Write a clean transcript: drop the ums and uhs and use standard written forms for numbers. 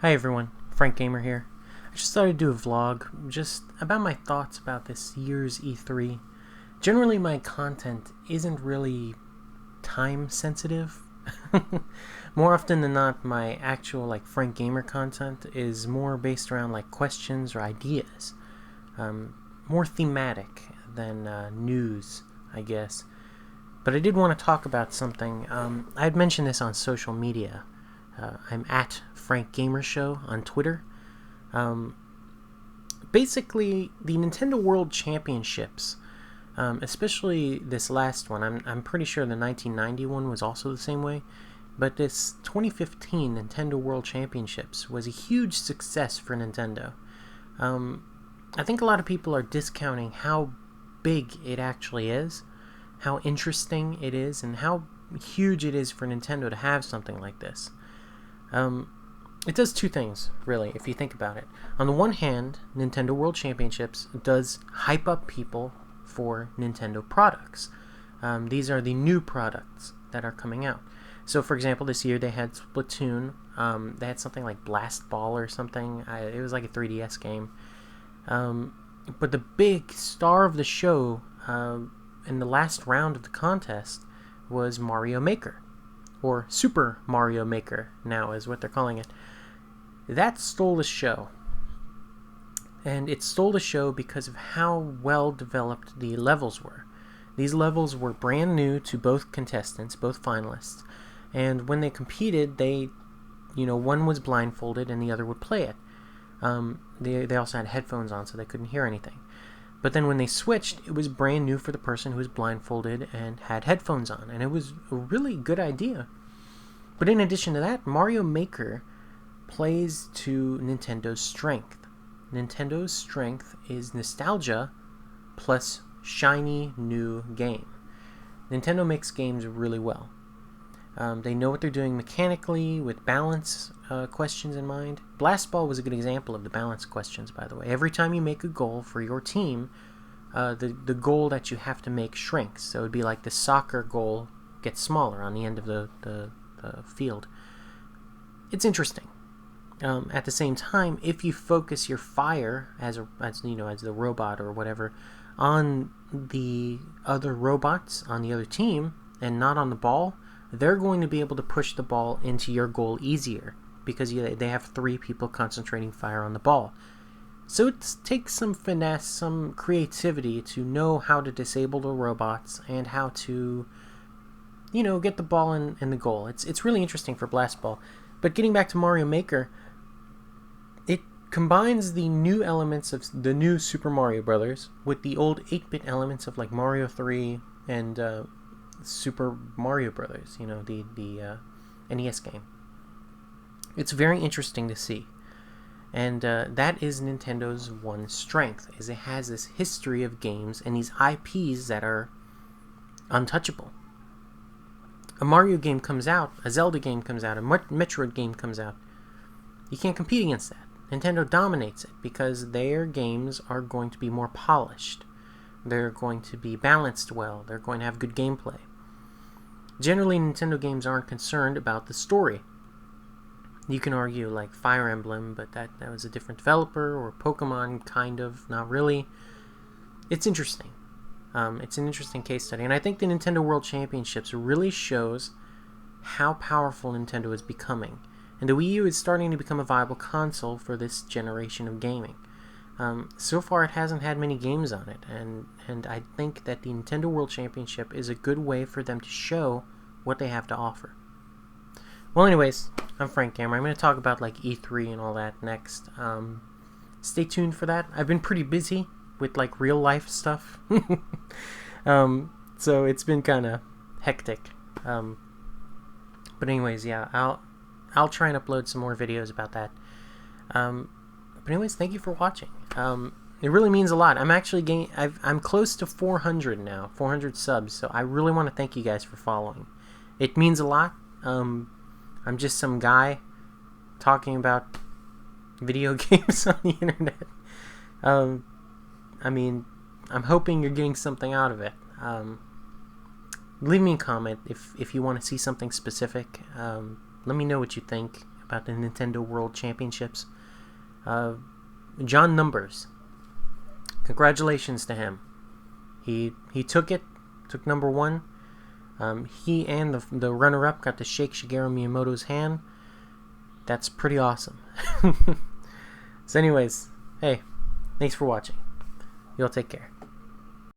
Hi everyone, Frank Gamer here. I just thought I'd do a vlog just about my thoughts about this year's E3. Generally my content isn't really time sensitive. More often than not, my actual Frank Gamer content is more based around questions or ideas. More thematic than news, I guess. But I did want to talk about something. I had mentioned this on social media. I'm at Frank Gamer Show on Twitter. Um, Basically, the Nintendo World Championships, especially this last one, I'm pretty sure the 1990 one was also the same way, but this 2015 Nintendo World Championships was a huge success for Nintendo. I think a lot of people are discounting how big it actually is, how interesting it is, and how huge it is for Nintendo to have something like this. It does two things, really, if you think about it. On the one hand, Nintendo World Championships does hype up people for Nintendo products. These are the new products that are coming out. So, for example, this year they had Splatoon. They had something like Blast Ball or something. It was like a 3DS game. But the big star of the show in the last round of the contest was Mario Maker. Or Super Mario Maker now is what they're calling it. That stole the show. And it stole the show because of how well developed the levels were. These levels were brand new to both contestants, both finalists. And when they competed, one was blindfolded and the other would play it. They also had headphones on so they couldn't hear anything. But then when they switched, it was brand new for the person who was blindfolded and had headphones on. And it was a really good idea. But in addition to that, Mario Maker plays to Nintendo's strength. Nintendo's strength is nostalgia plus shiny new game. Nintendo makes games really well. They know what they're doing mechanically with balance questions in mind. Blast Ball was a good example of the balance questions, by the way. Every time you make a goal for your team, the goal that you have to make shrinks. So it would be like the soccer goal gets smaller on the end of the field. It's interesting. At the same time, if you focus your fire as the robot or whatever on the other robots on the other team and not on the ball, they're going to be able to push the ball into your goal easier because they have three people concentrating fire on the ball. So it takes some finesse, some creativity to know how to disable the robots and how to, get the ball in the goal. It's really interesting for Blast Ball. But getting back to Mario Maker, it combines the new elements of the new Super Mario Brothers with the old 8-bit elements of Mario 3 and Super Mario Brothers, the NES game. It's very interesting to see. And that is Nintendo's one strength, is it has this history of games and these IPs that are untouchable. A Mario game comes out, a Zelda game comes out, a Metroid game comes out. You can't compete against that. Nintendo dominates it because their games are going to be more polished. They're going to be balanced well. They're going to have good gameplay. Generally, Nintendo games aren't concerned about the story. You can argue like Fire Emblem, but that was a different developer, or Pokemon, kind of, not really. It's interesting. It's an interesting case study, and I think the Nintendo World Championships really shows how powerful Nintendo is becoming. And the Wii U is starting to become a viable console for this generation of gaming. So far, it hasn't had many games on it, and I think that the Nintendo World Championship is a good way for them to show what they have to offer. Well, anyways, I'm Frank Gamer. I'm going to talk about E3 and all that next. Stay tuned for that. I've been pretty busy with real life stuff, so it's been kind of hectic. But anyways, yeah, I'll try and upload some more videos about that. But anyways, thank you for watching. It really means a lot. I'm actually I'm close to 400 now, 400 subs. So I really want to thank you guys for following. It means a lot. I'm just some guy talking about video games on the internet. I'm hoping you're getting something out of it. Leave me a comment if you want to see something specific. Let me know what you think about the Nintendo World Championships. John Numbers. Congratulations to him. He took number one. He and the runner-up got to shake Shigeru Miyamoto's hand. That's pretty awesome. So anyways, hey, thanks for watching. Y'all take care.